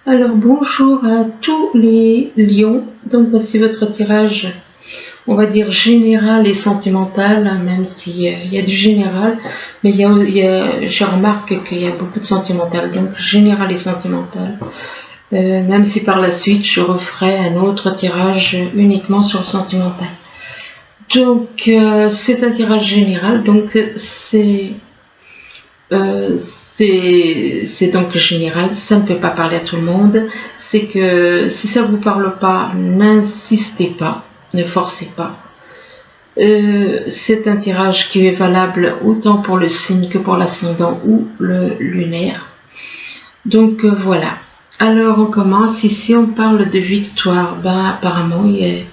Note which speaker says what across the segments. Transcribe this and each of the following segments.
Speaker 1: Alors bonjour à tous les lions, donc voici votre tirage, on va dire général et sentimental, même s'il y a du général, mais je remarque qu'il y a beaucoup de sentimental, donc général et sentimental, même si par la suite je referai un autre tirage uniquement sur le sentimental. Donc c'est un tirage général, donc c'est donc général, ça ne peut pas parler à tout le monde. C'est que si ça vous parle pas, n'insistez pas, ne forcez pas. C'est un tirage qui est valable autant pour le signe que pour l'ascendant ou le lunaire. Donc voilà. Alors on commence. Ici on parle de victoire. Apparemment il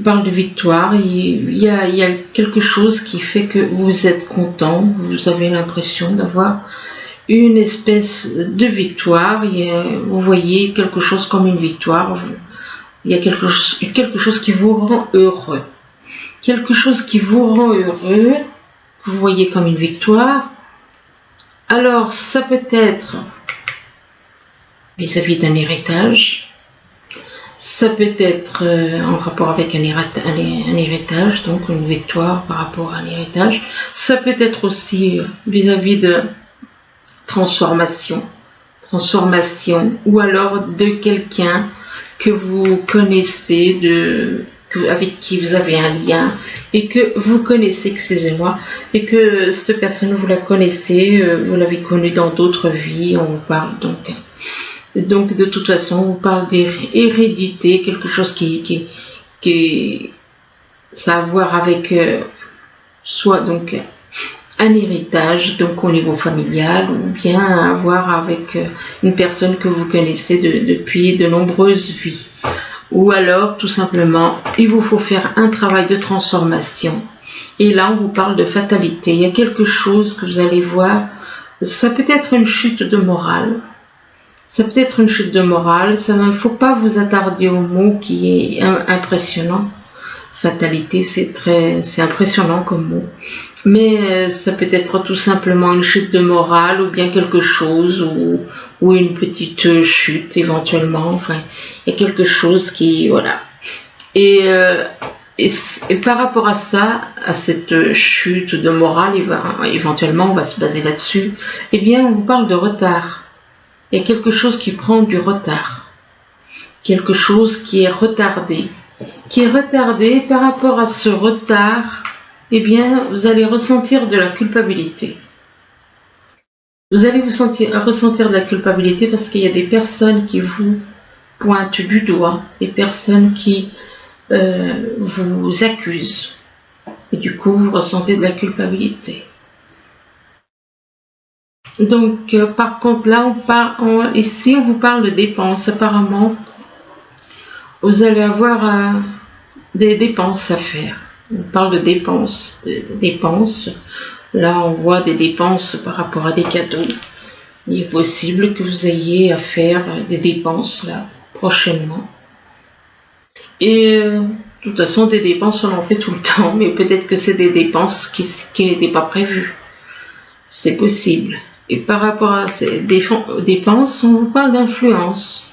Speaker 1: parle de victoire. Il y a quelque chose qui fait que vous êtes content. Vous avez l'impression d'avoir une espèce de victoire. Vous voyez quelque chose comme une victoire. Il y a quelque chose qui vous rend heureux. Quelque chose qui vous rend heureux, vous voyez comme une victoire. Alors, ça peut être vis-à-vis d'un héritage. Ça peut être en rapport avec un héritage, donc une victoire par rapport à un héritage. Ça peut être aussi vis-à-vis de transformation, ou alors de quelqu'un que vous connaissez, avec qui vous avez un lien, et que vous connaissez, excusez-moi, et que cette personne, vous la connaissez, vous l'avez connue dans d'autres vies, on parle donc de toute façon, on parle d'hérédité, quelque chose qui ça a à voir avec soit donc un héritage, donc au niveau familial, ou bien à voir avec une personne que vous connaissez depuis de nombreuses vies. Ou alors, tout simplement, il vous faut faire un travail de transformation. Et là, on vous parle de fatalité. Il y a quelque chose que vous allez voir. Ça peut être une chute de morale. Il ne faut pas vous attarder au mot qui est impressionnant. Fatalité, c'est impressionnant comme mot. Mais ça peut être tout simplement une chute de morale, ou bien quelque chose, ou une petite chute éventuellement. Enfin, il y a quelque chose qui, voilà. Et par rapport à ça, à cette chute de morale, éventuellement on va se baser là-dessus, eh bien on vous parle de retard. Il y a quelque chose qui prend du retard. Quelque chose qui est retardé. Par rapport à ce retard, eh bien, vous allez ressentir de la culpabilité. Vous allez ressentir de la culpabilité parce qu'il y a des personnes qui vous pointent du doigt, des personnes qui vous accusent. Et du coup, vous ressentez de la culpabilité. Donc, par contre, là, ici, on vous parle de dépenses. Apparemment, vous allez avoir des dépenses à faire. On parle de dépenses. Là, on voit des dépenses par rapport à des cadeaux. Il est possible que vous ayez à faire des dépenses, là, prochainement. Et de toute façon, des dépenses, on en fait tout le temps, mais peut-être que c'est des dépenses qui n'étaient pas prévues. C'est possible. Et par rapport à ces dépenses, on vous parle d'influence.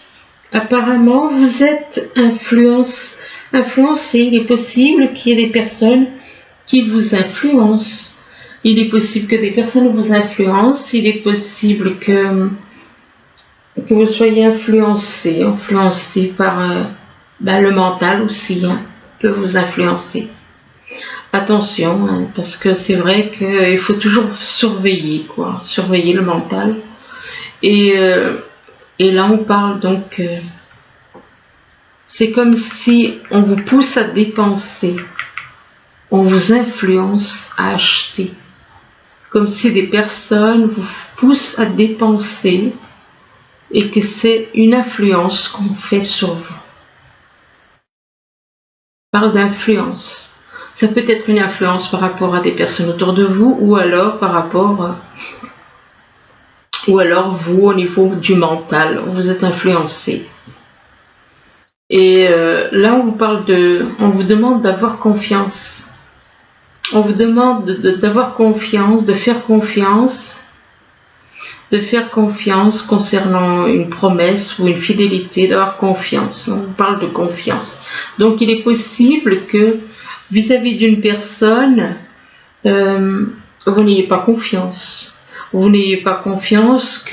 Speaker 1: Apparemment, vous êtes influencé. Il est possible qu'il y ait des personnes qui vous influencent. Il est possible que des personnes vous influencent. Il est possible que vous soyez influencé par le mental aussi, peut vous influencer. Attention, parce que c'est vrai qu'il faut toujours surveiller le mental. Et là, on parle donc, c'est comme si on vous pousse à dépenser, on vous influence à acheter, comme si des personnes vous poussent à dépenser et que c'est une influence qu'on fait sur vous. On parle d'influence. Ça peut être une influence par rapport à des personnes autour de vous, ou alors vous au niveau du mental, vous êtes influencé. Et là on vous demande d'avoir confiance. On vous demande d'avoir confiance, de faire confiance de faire confiance concernant une promesse ou une fidélité, d'avoir confiance. On parle de confiance. Donc il est possible que vis-à-vis d'une personne, vous n'ayez pas confiance. Vous n'ayez pas confiance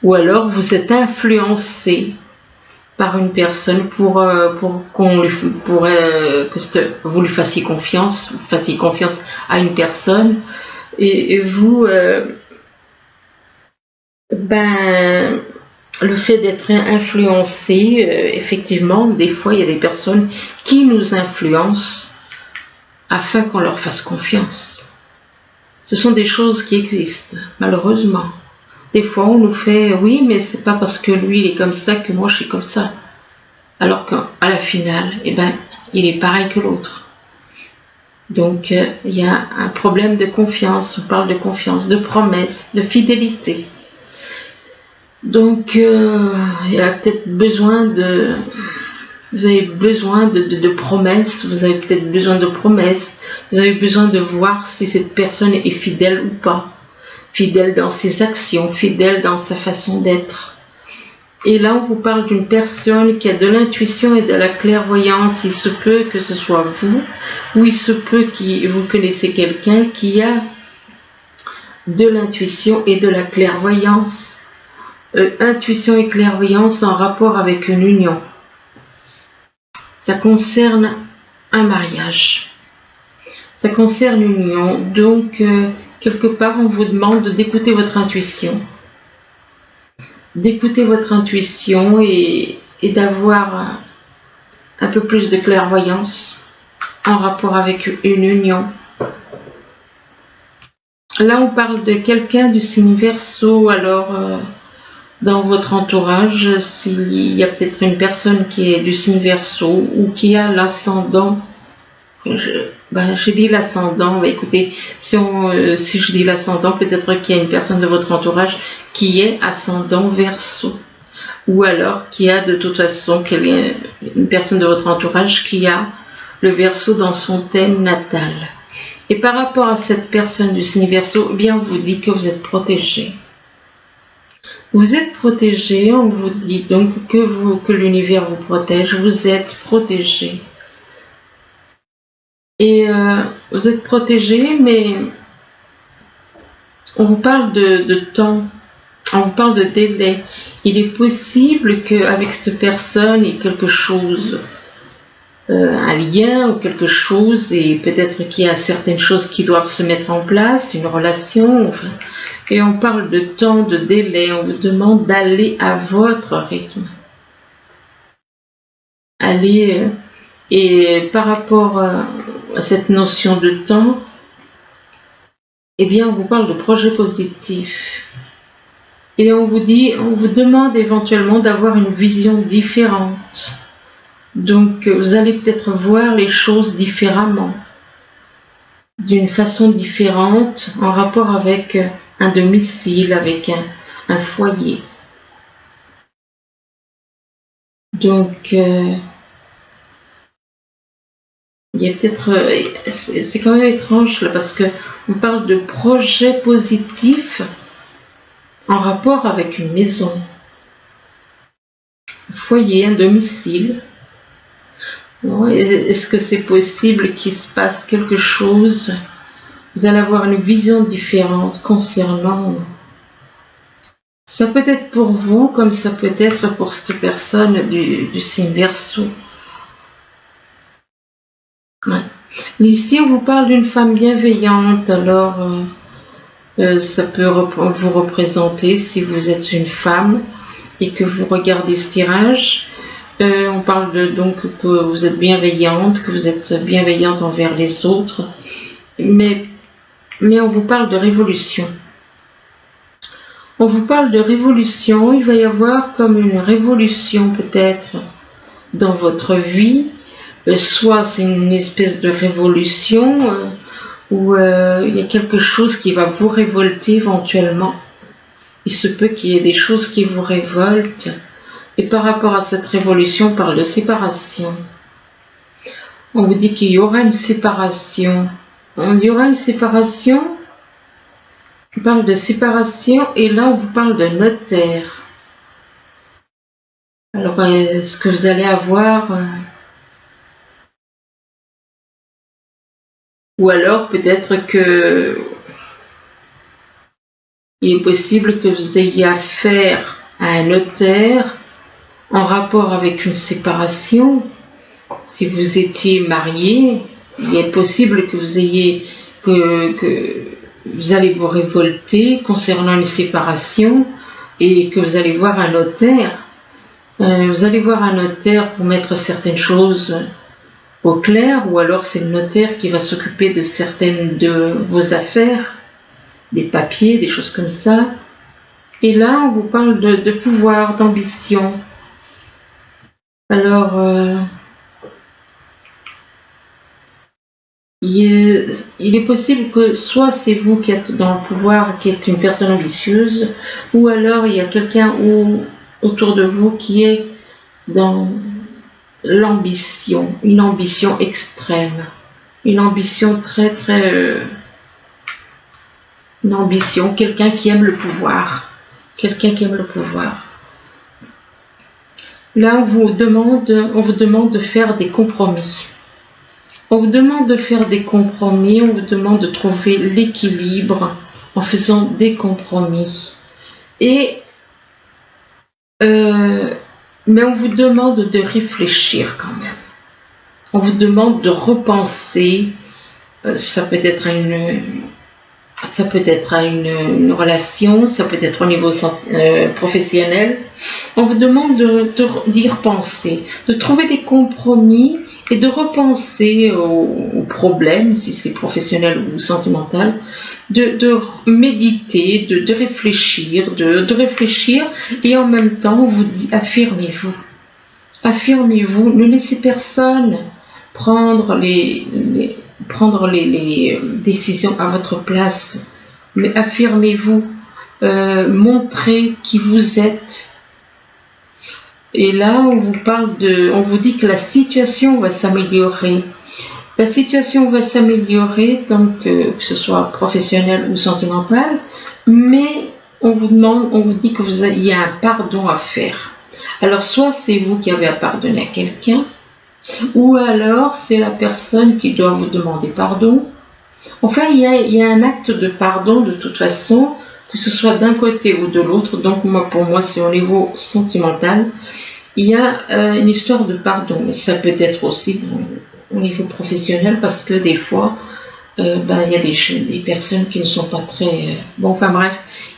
Speaker 1: ou alors vous êtes influencé par une personne pour que vous lui fassiez confiance, à une personne et vous le fait d'être influencé, effectivement, des fois il y a des personnes qui nous influencent afin qu'on leur fasse confiance. Ce sont des choses qui existent, malheureusement. Des fois on nous fait oui, mais c'est pas parce que lui il est comme ça que moi je suis comme ça. Alors qu'à la finale, il est pareil que l'autre. Donc il y a un problème de confiance, on parle de confiance, de promesse, de fidélité. Donc il y a peut-être besoin vous avez besoin de promesses, vous avez peut-être besoin de promesses, vous avez besoin de voir si cette personne est fidèle ou pas. Fidèle dans ses actions, fidèle dans sa façon d'être. Et là, on vous parle d'une personne qui a de l'intuition et de la clairvoyance. Il se peut que ce soit vous, ou il se peut que vous connaissez quelqu'un qui a de l'intuition et de la clairvoyance. Intuition et clairvoyance en rapport avec une union. Ça concerne un mariage. Ça concerne une union. Donc, quelque part, on vous demande d'écouter votre intuition. D'écouter votre intuition et d'avoir un peu plus de clairvoyance en rapport avec une union. Là, on parle de quelqu'un du signe Verseau. Alors, dans votre entourage, s'il y a peut-être une personne qui est du signe Verseau ou qui a l'ascendant. J'ai dit l'ascendant, écoutez, si je dis l'ascendant, peut-être qu'il y a une personne de votre entourage qui est ascendant Verseau, ou alors qui a de toute façon une personne de votre entourage qui a le Verseau dans son thème natal. Et par rapport à cette personne du signe Verseau, on vous dit que vous êtes protégé. Vous êtes protégé, on vous dit donc que l'univers vous protège, vous êtes protégé. Et vous êtes protégé, mais on vous parle de temps, on vous parle de délai. Il est possible qu'avec cette personne, il y ait quelque chose, un lien ou quelque chose, et peut-être qu'il y a certaines choses qui doivent se mettre en place, une relation, et on parle de temps, de délai, on vous demande d'aller à votre rythme. Allez... Et par rapport à cette notion de temps, on vous parle de projets positifs. Et on vous demande éventuellement d'avoir une vision différente. Donc vous allez peut-être voir les choses différemment, d'une façon différente, en rapport avec un domicile, avec un foyer. Donc il y a peut-être, c'est quand même étrange là, parce que on parle de projets positifs en rapport avec une maison, un foyer, un domicile. Bon, est-ce que c'est possible qu'il se passe quelque chose? Vous allez avoir une vision différente concernant. Ça peut être pour vous comme ça peut être pour cette personne du signe Verseau. Ouais. Ici, on vous parle d'une femme bienveillante, alors ça peut vous représenter si vous êtes une femme et que vous regardez ce tirage. On parle donc que vous êtes bienveillante, envers les autres, mais on vous parle de révolution. On vous parle de révolution, il va y avoir comme une révolution peut-être dans votre vie. Soit c'est une espèce de révolution où il y a quelque chose qui va vous révolter éventuellement. Il se peut qu'il y ait des choses qui vous révoltent. Et par rapport à cette révolution, on parle de séparation. On vous dit qu'il y aura une séparation. Il y aura une séparation On parle de séparation et là on vous parle de notaire. Alors est-ce que vous allez avoir ou alors peut-être que il est possible que vous ayez affaire à un notaire en rapport avec une séparation. Si vous étiez marié, il est possible que vous ayez que vous allez vous révolter concernant une séparation et que vous allez voir un notaire. Vous allez voir un notaire pour mettre certaines choses au clair, ou alors c'est le notaire qui va s'occuper de certaines de vos affaires, des papiers, des choses comme ça. Et là, on vous parle de pouvoir, d'ambition. Alors, il est possible que soit c'est vous qui êtes dans le pouvoir, qui êtes une personne ambitieuse, ou alors il y a quelqu'un autour de vous qui est dans l'ambition, une ambition extrême, une ambition une ambition, quelqu'un qui aime le pouvoir, Là, on vous demande de faire des compromis. On vous demande de faire des compromis, on vous demande de trouver l'équilibre en faisant des compromis. Mais on vous demande de réfléchir quand même. On vous demande de repenser, ça peut être à une relation, ça peut être au niveau professionnel. On vous demande d'y repenser, de trouver des compromis et de repenser aux problèmes, si c'est professionnel ou sentimental, de méditer, de réfléchir, de réfléchir, et en même temps on vous dit affirmez-vous. Affirmez-vous, ne laissez personne prendre les décisions à votre place, mais affirmez-vous, montrez qui vous êtes. Et là, on vous dit que la situation va s'améliorer. La situation va s'améliorer, donc que ce soit professionnel ou sentimental, mais on vous dit qu'il y a un pardon à faire. Alors, soit c'est vous qui avez à pardonner à quelqu'un, ou alors c'est la personne qui doit vous demander pardon. Enfin, il y a un acte de pardon de toute façon, que ce soit d'un côté ou de l'autre. Donc pour moi, c'est au niveau sentimental. Il y a une histoire de pardon, mais ça peut être aussi au niveau professionnel, parce que des fois, il y a des personnes qui ne sont pas très... enfin bref,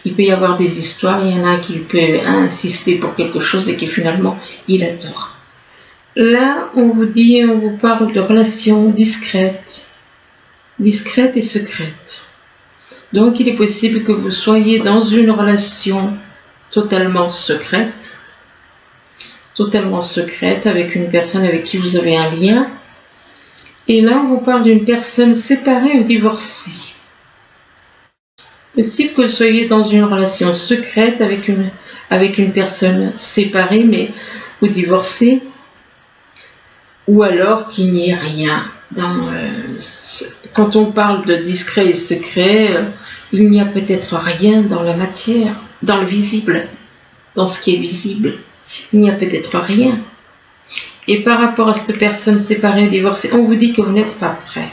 Speaker 1: il peut y avoir des histoires, il y en a qui peut insister pour quelque chose et qui finalement, il a tort. Là, on vous parle de relations discrètes et secrètes. Donc, il est possible que vous soyez dans une relation totalement secrète avec une personne avec qui vous avez un lien. Et là, on vous parle d'une personne séparée ou divorcée. Possible que vous soyez dans une relation secrète avec une personne séparée mais ou divorcée, ou alors qu'il n'y ait rien. Quand on parle de discret et secret, il n'y a peut-être rien dans la matière, dans le visible, dans ce qui est visible. Il n'y a peut-être rien. Et par rapport à cette personne séparée, divorcée, on vous dit que vous n'êtes pas prêt.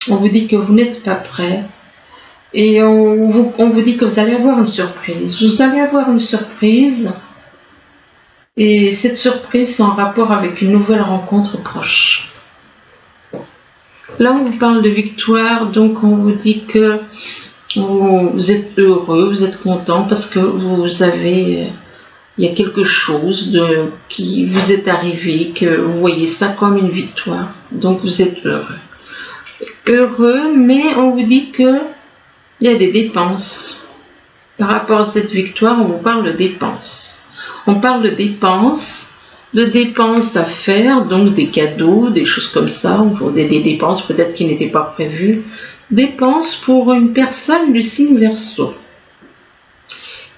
Speaker 1: On vous dit que vous n'êtes pas prêt. Et on vous dit que vous allez avoir une surprise. Vous allez avoir une surprise. Et cette surprise, c'est en rapport avec une nouvelle rencontre proche. Là, on vous parle de victoire, donc on vous dit que vous êtes heureux, vous êtes content parce que il y a quelque chose qui vous est arrivé, que vous voyez ça comme une victoire. Donc vous êtes heureux. Heureux, mais on vous dit que il y a des dépenses. Par rapport à cette victoire, on vous parle de dépenses. On parle de dépenses à faire, donc des cadeaux, des choses comme ça, ou des dépenses peut-être qui n'étaient pas prévues. Dépenses pour une personne du signe Verseau.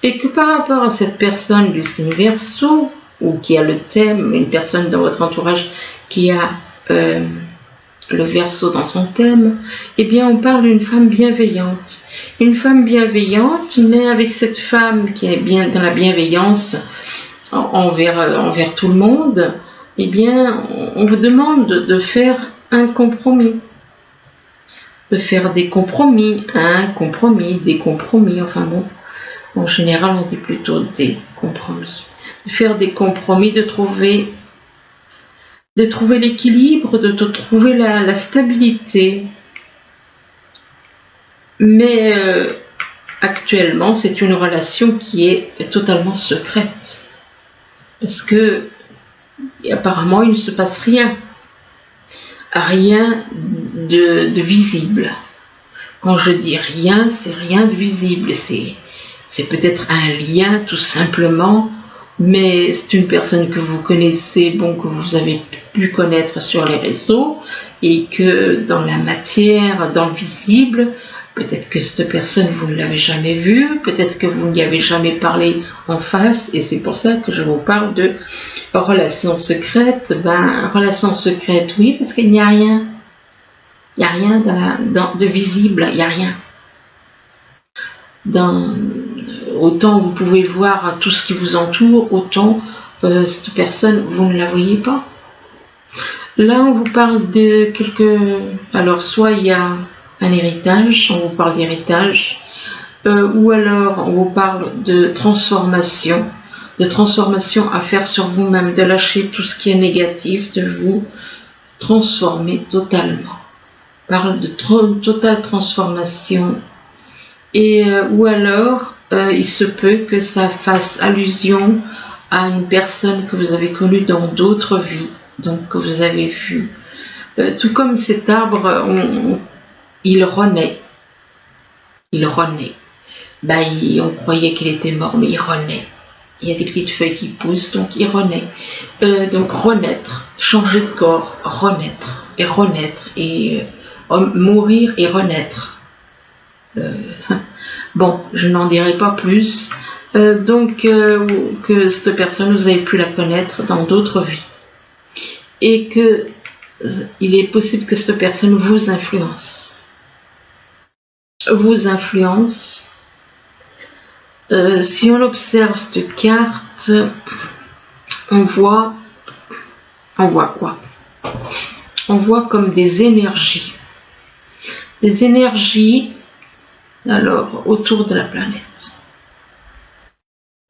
Speaker 1: Et que par rapport à cette personne du signe Verseau, ou qui a le thème, une personne dans votre entourage qui a le Verseau dans son thème, eh bien on parle d'une femme bienveillante. Une femme bienveillante, mais avec cette femme qui est bien dans la bienveillance envers tout le monde, eh bien on vous demande de faire un compromis. De faire des compromis, des compromis, enfin bon, en général on dit plutôt des compromis. De faire des compromis, de trouver l'équilibre, de trouver la stabilité. Mais actuellement, c'est une relation qui est totalement secrète. Parce que apparemment, il ne se passe rien. Rien de visible. Quand je dis rien, c'est rien de visible. C'est peut-être un lien tout simplement, mais c'est une personne que vous connaissez, bon, que vous avez pu connaître sur les réseaux, et que dans la matière, dans le visible, peut-être que cette personne, vous ne l'avez jamais vue, peut-être que vous n'y avez jamais parlé en face, et c'est pour ça que je vous parle de relations secrètes. Relations secrètes, oui, parce qu'il n'y a rien. Il n'y a rien de visible, il n'y a rien. Autant vous pouvez voir tout ce qui vous entoure, autant cette personne, vous ne la voyez pas. Là, on vous parle de alors, soit il y a un héritage, on vous parle d'héritage, ou alors on vous parle de transformation à faire sur vous-même, de lâcher tout ce qui est négatif, de vous transformer totalement. On parle de totale transformation. Et ou alors, il se peut que ça fasse allusion à une personne que vous avez connue dans d'autres vies, donc que vous avez vu. Tout comme cet arbre, il renaît. On croyait qu'il était mort, mais il renaît. Il y a des petites feuilles qui poussent, donc il renaît. Donc renaître, changer de corps, renaître, et mourir et renaître. Bon, je n'en dirai pas plus. Que cette personne, vous avez pu la connaître dans d'autres vies. Et que il est possible que cette personne vous influence. Si on observe cette carte, on voit quoi? On voit comme des énergies. Des énergies, alors, autour de la planète.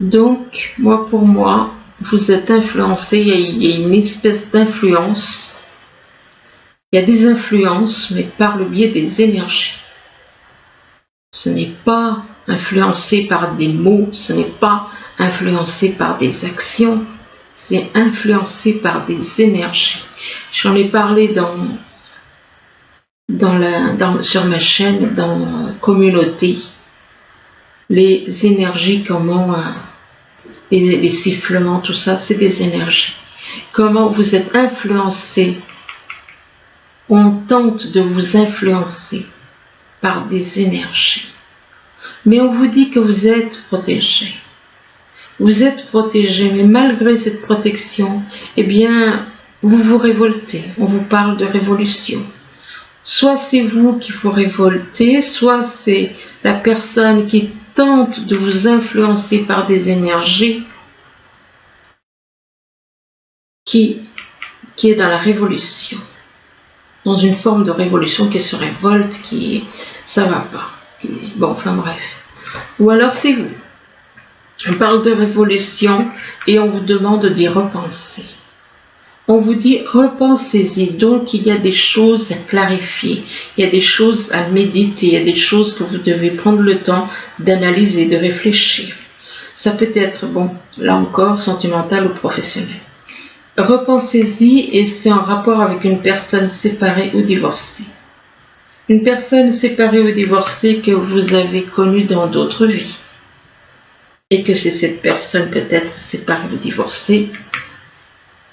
Speaker 1: Donc, pour moi, vous êtes influencé, il y a une espèce d'influence. Il y a des influences, mais par le biais des énergies. Ce n'est pas influencé par des mots, ce n'est pas influencé par des actions, c'est influencé par des énergies. J'en ai parlé sur ma chaîne, dans Communauté, les énergies, comment les sifflements, tout ça, c'est des énergies. Comment vous êtes influencé, on tente de vous influencer par des énergies. Mais on vous dit que vous êtes protégé. Vous êtes protégé, mais malgré cette protection, eh bien, vous vous révoltez. On vous parle de révolution. Soit c'est vous qui vous révoltez, soit c'est la personne qui tente de vous influencer par des énergies qui est dans la révolution. Dans une forme de révolution qui se révolte, ça va pas. Bon, enfin bref. Ou alors c'est vous. On parle de révolution et on vous demande d'y repenser. On vous dit repensez-y. Donc il y a des choses à clarifier, il y a des choses à méditer, il y a des choses que vous devez prendre le temps d'analyser, de réfléchir. Ça peut être, là encore, sentimental ou professionnel. Repensez-y et c'est en rapport avec une personne séparée ou divorcée. Une personne séparée ou divorcée que vous avez connue dans d'autres vies. Et que c'est cette personne peut-être séparée ou divorcée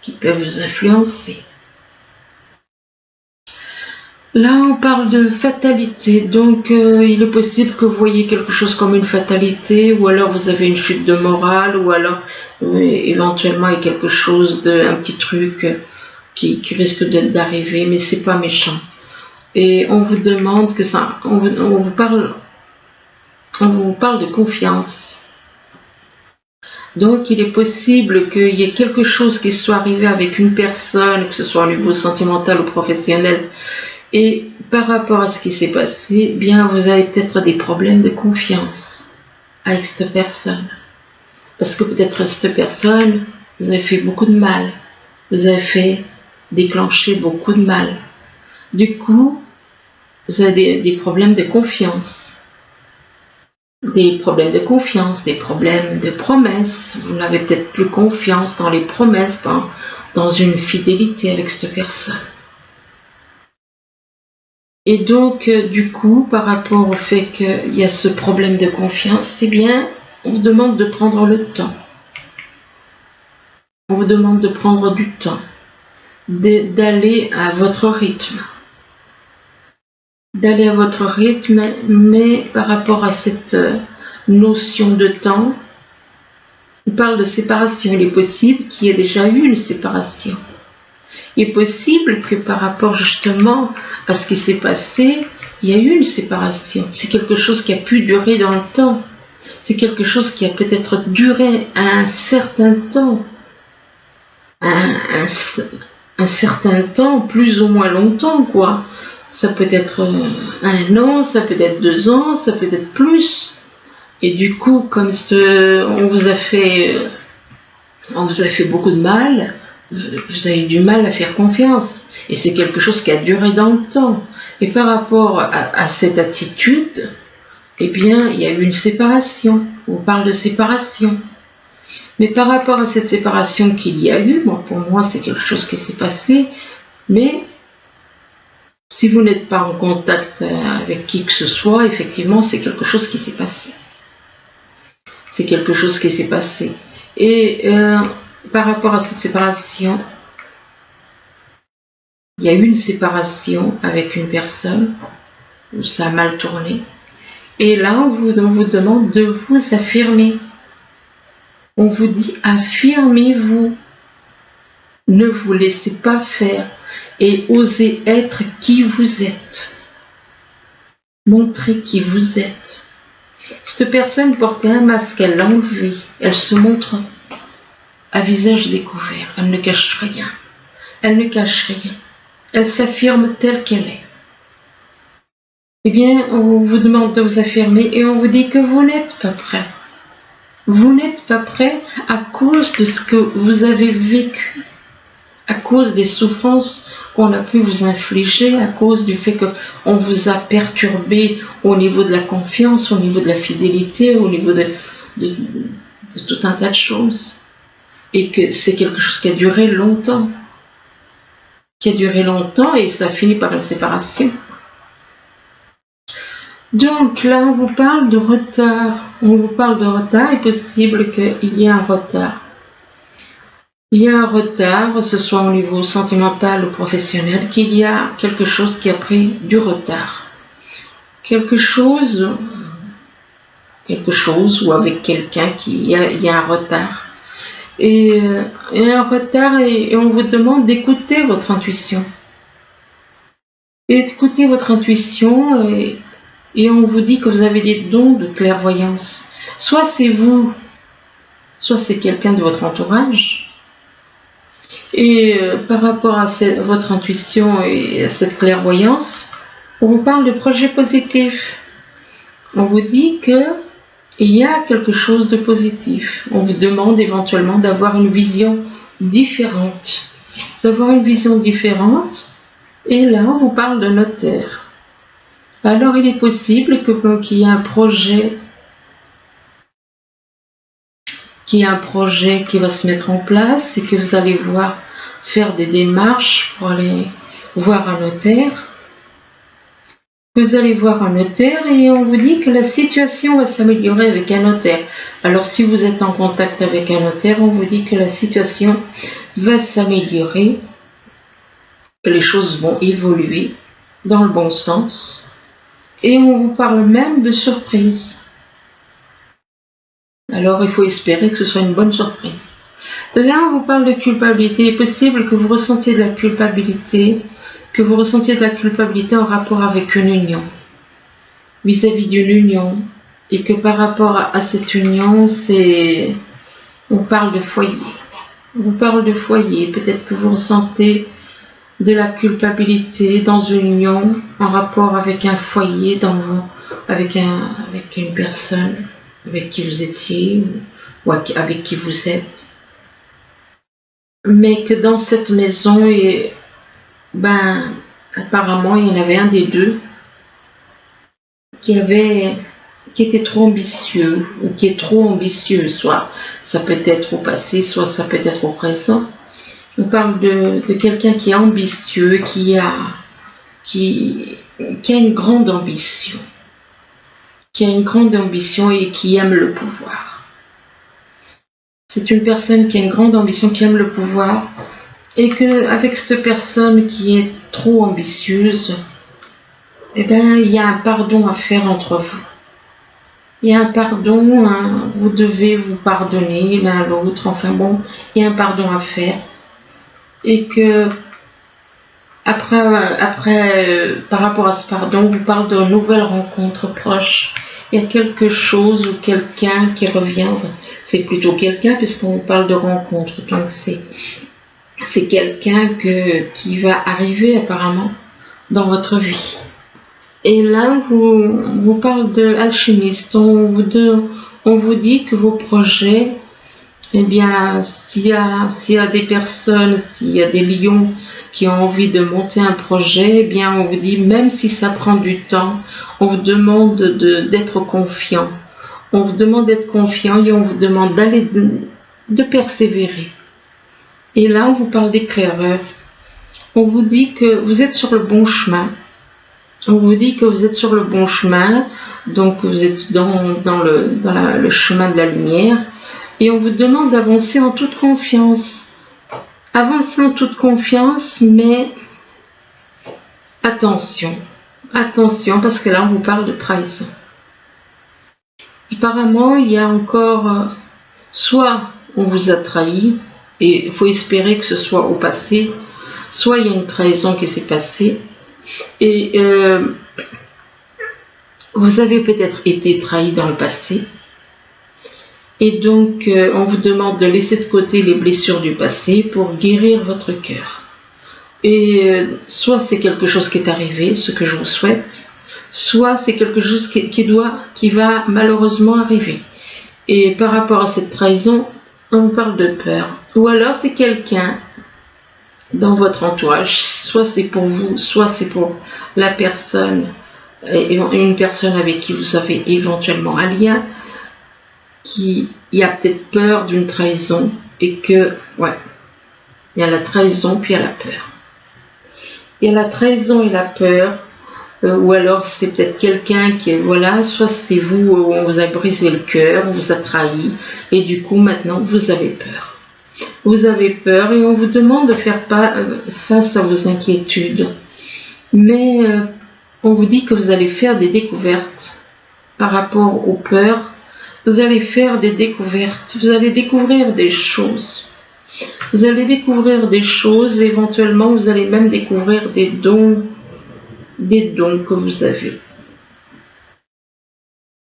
Speaker 1: qui peut vous influencer. Là, on parle de fatalité, donc il est possible que vous voyez quelque chose comme une fatalité, ou alors vous avez une chute de morale, ou alors éventuellement il y a quelque chose un petit truc qui risque d'arriver, mais c'est pas méchant. Et on vous demande que ça, on vous parle de confiance. Donc il est possible qu'il y ait quelque chose qui soit arrivé avec une personne, que ce soit au niveau sentimental ou professionnel, et par rapport à ce qui s'est passé, bien vous avez peut-être des problèmes de confiance avec cette personne. Parce que peut-être cette personne, vous avez fait beaucoup de mal, vous avez fait déclencher beaucoup de mal. Du coup, vous avez des problèmes de confiance. Des problèmes de confiance, des problèmes de promesses. Vous n'avez peut-être plus confiance dans les promesses, dans une fidélité avec cette personne. Et donc, du coup, par rapport au fait qu'il y a ce problème de confiance, c'est bien, on vous demande de prendre le temps. On vous demande de prendre du temps, d'aller à votre rythme. D'aller à votre rythme, mais par rapport à cette notion de temps, on parle de séparation. Il est possible qu'il y ait déjà eu une séparation. Il est possible que par rapport justement à ce qui s'est passé, il y a eu une séparation. C'est quelque chose qui a pu durer dans le temps. C'est quelque chose qui a peut-être duré un certain temps. Un certain temps, plus ou moins longtemps, quoi. Ça peut être 1 an, ça peut être 2 ans, ça peut être plus. Et du coup, comme on vous a fait beaucoup de mal, vous avez du mal à faire confiance. Et c'est quelque chose qui a duré dans le temps. Et par rapport à cette attitude, eh bien, il y a eu une séparation. On parle de séparation. Mais par rapport à cette séparation qu'il y a eu, pour moi, c'est quelque chose qui s'est passé. Mais si vous n'êtes pas en contact avec qui que ce soit, effectivement, c'est quelque chose qui s'est passé. C'est quelque chose qui s'est passé. Et par rapport à cette séparation, il y a eu une séparation avec une personne où ça a mal tourné. Et là, on vous demande de vous affirmer. On vous dit affirmez-vous. Ne vous laissez pas faire et osez être qui vous êtes. Montrez qui vous êtes. Cette personne portait un masque, elle l'a enlevé. Elle se montre à visage découvert. Elle ne cache rien. Elle ne cache rien. Elle s'affirme telle qu'elle est. Eh bien, on vous demande de vous affirmer et on vous dit que vous n'êtes pas prêt. Vous n'êtes pas prêt à cause de ce que vous avez vécu, à cause des souffrances qu'on a pu vous infliger, à cause du fait qu'on vous a perturbé au niveau de la confiance, au niveau de la fidélité, au niveau de tout un tas de choses. Et que c'est quelque chose qui a duré longtemps. Qui a duré longtemps et ça finit par une séparation. Donc là, on vous parle de retard. On vous parle de retard. Il est possible qu'il y ait un retard. Il y a un retard, que ce soit au niveau sentimental ou professionnel, qu'il y a quelque chose qui a pris du retard. Quelque chose ou avec quelqu'un il y a un retard. Et un retard et on vous demande d'écouter votre intuition. Écoutez votre intuition et on vous dit que vous avez des dons de clairvoyance. Soit c'est vous, soit c'est quelqu'un de votre entourage. Et par rapport à votre intuition et à cette clairvoyance, on vous parle de projets positifs. On vous dit que il y a quelque chose de positif. On vous demande éventuellement d'avoir une vision différente. D'avoir une vision différente. Et là, on vous parle de notaire. Alors, il est possible qu'il y ait un projet qui va se mettre en place et que vous allez faire des démarches pour aller voir un notaire. Vous allez voir un notaire et on vous dit que la situation va s'améliorer avec un notaire. Alors si vous êtes en contact avec un notaire, on vous dit que la situation va s'améliorer, que les choses vont évoluer dans le bon sens. Et on vous parle même de surprise. Alors il faut espérer que ce soit une bonne surprise. Là, on vous parle de culpabilité. Il est possible que vous ressentiez de la culpabilité, en rapport avec une union, vis-à-vis d'une union, et que par rapport à cette union, on parle de foyer. On vous parle de foyer. Peut-être que vous ressentez de la culpabilité dans une union en rapport avec un foyer, avec une personne avec qui vous étiez ou avec qui vous êtes. Mais que dans cette maison, apparemment, il y en avait un des deux qui était trop ambitieux, ou qui est trop ambitieux, soit ça peut être au passé, soit ça peut être au présent. On parle de quelqu'un qui est ambitieux, qui a une grande ambition, et qui aime le pouvoir. C'est une personne qui a une grande ambition, qui aime le pouvoir, et qu'avec cette personne qui est trop ambitieuse, il y a un pardon à faire entre vous. Il y a un pardon, vous devez vous pardonner l'un l'autre, enfin bon, il y a un pardon à faire. Et que après par rapport à ce pardon, on vous parle de nouvelles rencontres proches. Il y a quelque chose ou quelqu'un qui revient. C'est plutôt quelqu'un puisqu'on parle de rencontre. Donc c'est quelqu'un qui va arriver apparemment dans votre vie. Et là, vous parle de alchimiste. On vous dit que vos projets, s'il y a des personnes, s'il y a des lions qui ont envie de monter un projet, on vous dit, même si ça prend du temps, on vous demande d'être confiant. On vous demande d'être confiant et on vous demande de persévérer. Et là, on vous parle d'éclaireur. On vous dit que vous êtes sur le bon chemin. Donc vous êtes dans le chemin de la lumière. Et on vous demande d'avancer en toute confiance. Avancer en toute confiance, mais attention, parce que là on vous parle de trahison. Apparemment, il y a encore, soit on vous a trahi, et il faut espérer que ce soit au passé, soit il y a une trahison qui s'est passée, et vous avez peut-être été trahi dans le passé, et donc on vous demande de laisser de côté les blessures du passé pour guérir votre cœur. Et soit c'est quelque chose qui est arrivé, ce que je vous souhaite, soit c'est quelque chose qui va malheureusement arriver. Et par rapport à cette trahison, on vous parle de peur. Ou alors c'est quelqu'un dans votre entourage, soit c'est pour vous, soit c'est pour la personne, une personne avec qui vous avez éventuellement un lien, qui a peut-être peur d'une trahison, et que, il y a la trahison, puis il y a la peur. Il y a la trahison et la peur, ou alors c'est peut-être quelqu'un soit c'est vous, on vous a brisé le cœur, on vous a trahi, et du coup maintenant vous avez peur. Vous avez peur et on vous demande de faire face à vos inquiétudes. Mais on vous dit que vous allez faire des découvertes par rapport aux peurs. Vous allez faire des découvertes, vous allez découvrir des choses. Éventuellement vous allez même découvrir des dons que vous avez.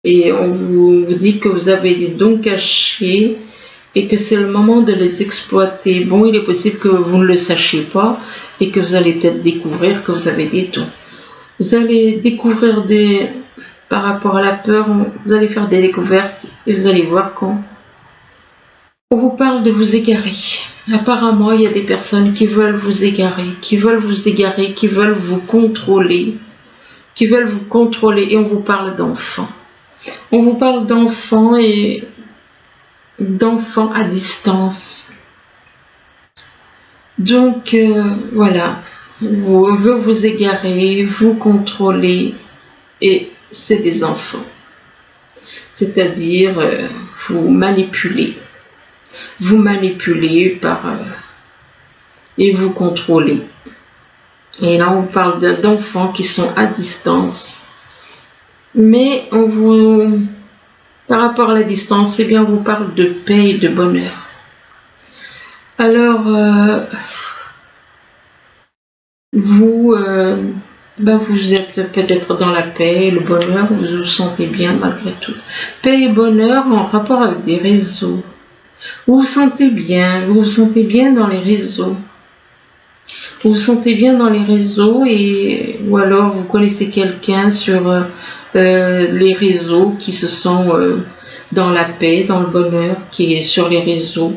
Speaker 1: Et on vous dit que vous avez des dons cachés et que c'est le moment de les exploiter. Bon, il est possible que vous ne le sachiez pas et que vous allez peut-être découvrir que vous avez des dons. Vous allez découvrir par rapport à la peur, vous allez faire des découvertes et vous allez voir quand on vous parle de vous égarer. Apparemment, il y a des personnes qui veulent vous égarer, qui veulent vous contrôler, et on vous parle d'enfants. On vous parle d'enfants et d'enfants à distance. Donc, voilà. On veut vous égarer, vous contrôler, et c'est des enfants. C'est-à-dire, vous manipulez et vous contrôlez. Et là, on parle d'enfants qui sont à distance. Mais par rapport à la distance, on vous parle de paix et de bonheur. Alors, vous, vous êtes peut-être dans la paix, le bonheur, vous vous sentez bien malgré tout. Paix et bonheur en rapport avec des réseaux. Vous vous sentez bien dans les réseaux. Vous vous sentez bien dans les réseaux ou alors vous connaissez quelqu'un sur les réseaux qui se sent dans la paix, dans le bonheur, qui est sur les réseaux.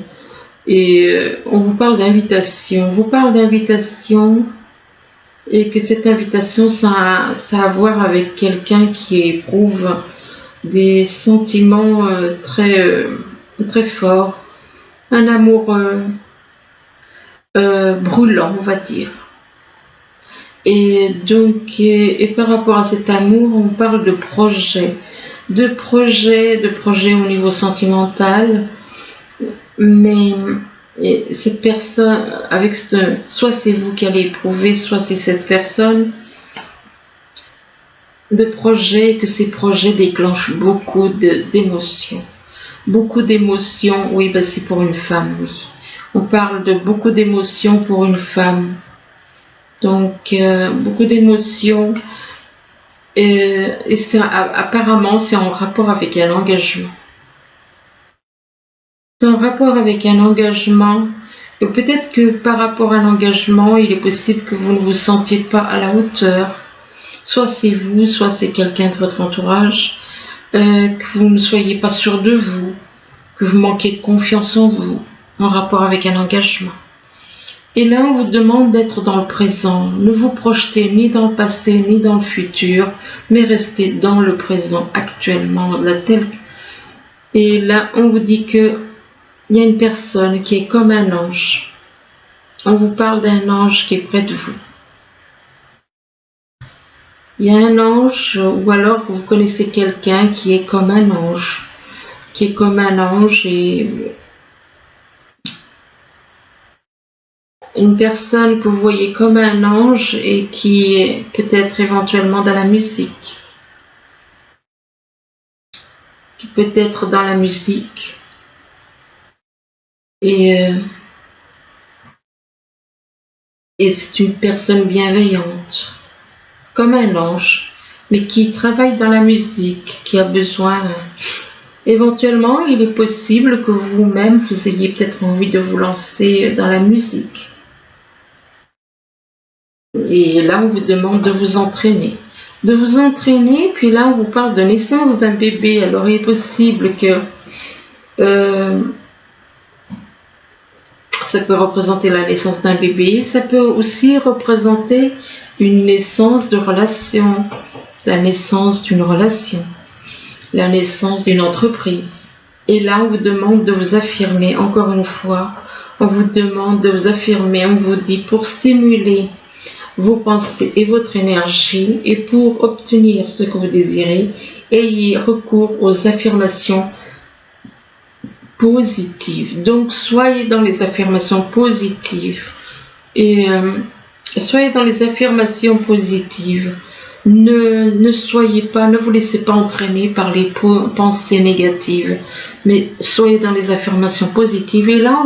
Speaker 1: Et on vous parle d'invitation. On vous parle d'invitation et que cette invitation, ça a à voir avec quelqu'un qui éprouve des sentiments très forts, un amour brûlant, on va dire. Et donc, et par rapport à cet amour, on parle de projets au niveau sentimental, mais cette personne, soit c'est vous qui allez éprouver, soit c'est cette personne, de projets, que ces projets déclenchent beaucoup d'émotions. Beaucoup d'émotions, oui, c'est pour une femme, oui. On parle de beaucoup d'émotions pour une femme. Donc, beaucoup d'émotions. Et apparemment, c'est en rapport avec un engagement. C'est en rapport avec un engagement. Et peut-être que par rapport à l'engagement, il est possible que vous ne vous sentiez pas à la hauteur. Soit c'est vous, soit c'est quelqu'un de votre entourage. Que vous ne soyez pas sûr de vous. Que vous manquez de confiance en vous. En rapport avec un engagement. Et là, on vous demande d'être dans le présent. Ne vous projetez ni dans le passé, ni dans le futur, mais restez dans le présent, actuellement. Et là, on vous dit que il y a une personne qui est comme un ange. On vous parle d'un ange qui est près de vous. Il y a un ange, ou alors vous connaissez quelqu'un qui est comme un ange. Qui est comme un ange et une personne que vous voyez comme un ange et qui est peut-être éventuellement dans la musique. Qui peut être dans la musique. Et c'est une personne bienveillante, comme un ange, mais qui travaille dans la musique, qui a besoin. Éventuellement, il est possible que vous-même, vous ayez peut-être envie de vous lancer dans la musique. Et là, on vous demande de vous entraîner. Puis là, on vous parle de naissance d'un bébé. Alors, il est possible que ça peut représenter la naissance d'un bébé. Ça peut aussi représenter une naissance de relation, la naissance d'une relation, la naissance d'une entreprise. Et là, on vous demande de vous affirmer, encore une fois, on vous demande de vous affirmer, on vous dit pour stimuler vos pensées et votre énergie et pour obtenir ce que vous désirez, ayez recours aux affirmations positives. Donc, soyez dans les affirmations positives et soyez dans les affirmations positives. Ne vous laissez pas entraîner par les pensées négatives, mais soyez dans les affirmations positives. Et là,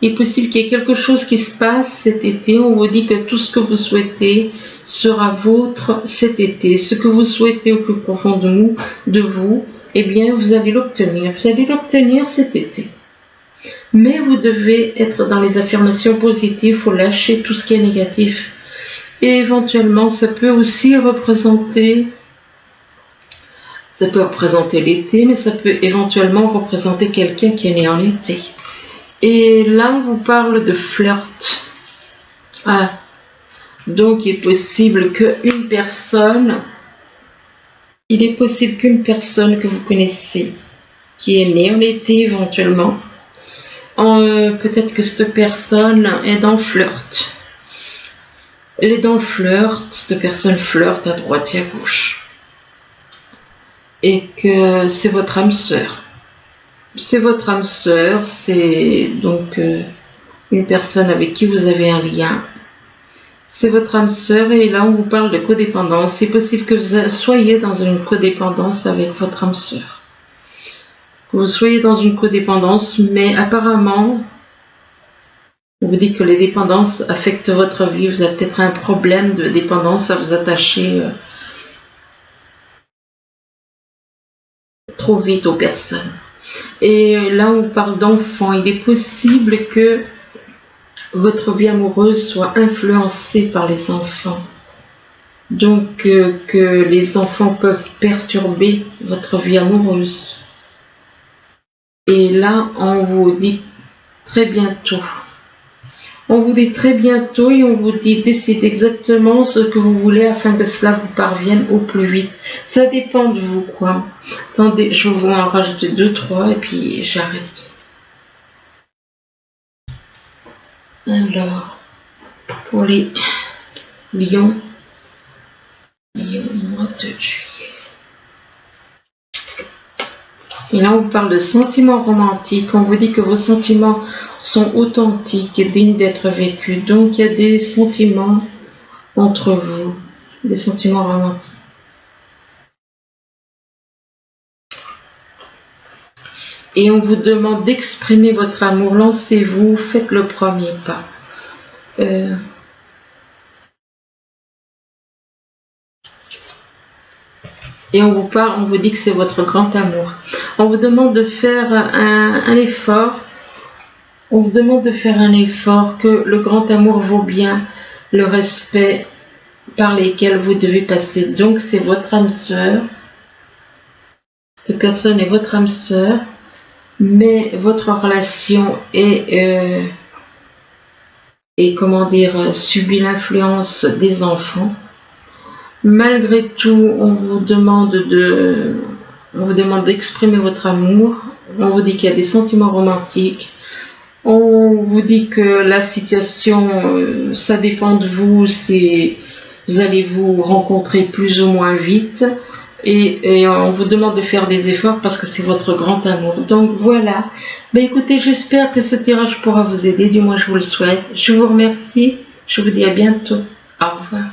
Speaker 1: il est possible qu'il y ait quelque chose qui se passe cet été. On vous dit que tout ce que vous souhaitez sera vôtre cet été. Ce que vous souhaitez au plus profond de vous, eh bien, vous allez l'obtenir. Vous allez l'obtenir cet été. Mais vous devez être dans les affirmations positives. Il faut lâcher tout ce qui est négatif. Et éventuellement, ça peut aussi représenter l'été, mais ça peut éventuellement représenter quelqu'un qui est né en été. Et là, on vous parle de flirt. Donc, il est possible qu'une personne que vous connaissez, qui est née en été éventuellement, peut-être que cette personne est dans le flirt. Elle est dans le flirt, cette personne flirte à droite et à gauche. Et que c'est votre âme sœur. C'est votre âme sœur, c'est donc une personne avec qui vous avez un lien. C'est votre âme sœur et là on vous parle de codépendance. C'est possible que vous soyez dans une codépendance avec votre âme sœur. Que vous soyez dans une codépendance, mais apparemment On vous dit que les dépendances affectent votre vie. Vous avez peut-être un problème de dépendance à vous attacher trop vite aux personnes. Et là, on parle d'enfants. Il est possible que votre vie amoureuse soit influencée par les enfants. Donc, que les enfants peuvent perturber votre vie amoureuse. Et là, on vous dit très bientôt. On vous dit très bientôt et on vous dit décidez exactement ce que vous voulez afin que cela vous parvienne au plus vite. Ça dépend de vous, quoi. Attendez, je vais vous en rajouter 2, 3 et puis j'arrête. Alors, pour les lions, mois de juillet. Et là, on vous parle de sentiments romantiques. On vous dit que vos sentiments sont authentiques et dignes d'être vécus. Donc, il y a des sentiments entre vous, des sentiments romantiques. Et on vous demande d'exprimer votre amour. Lancez-vous, faites le premier pas. Et on vous dit que c'est votre grand amour. On vous demande de faire un effort. On vous demande de faire un effort, que le grand amour vaut bien le respect par lesquels vous devez passer. Donc c'est votre âme sœur. Cette personne est votre âme sœur, mais votre relation est comment dire, subit l'influence des enfants. Malgré tout, on vous demande d'exprimer votre amour. On vous dit qu'il y a des sentiments romantiques. On vous dit que la situation, ça dépend de vous. Vous allez vous rencontrer plus ou moins vite. Et on vous demande de faire des efforts parce que c'est votre grand amour. Donc voilà. Ben écoutez, j'espère que ce tirage pourra vous aider. Du moins, je vous le souhaite. Je vous remercie. Je vous dis à bientôt. Au revoir.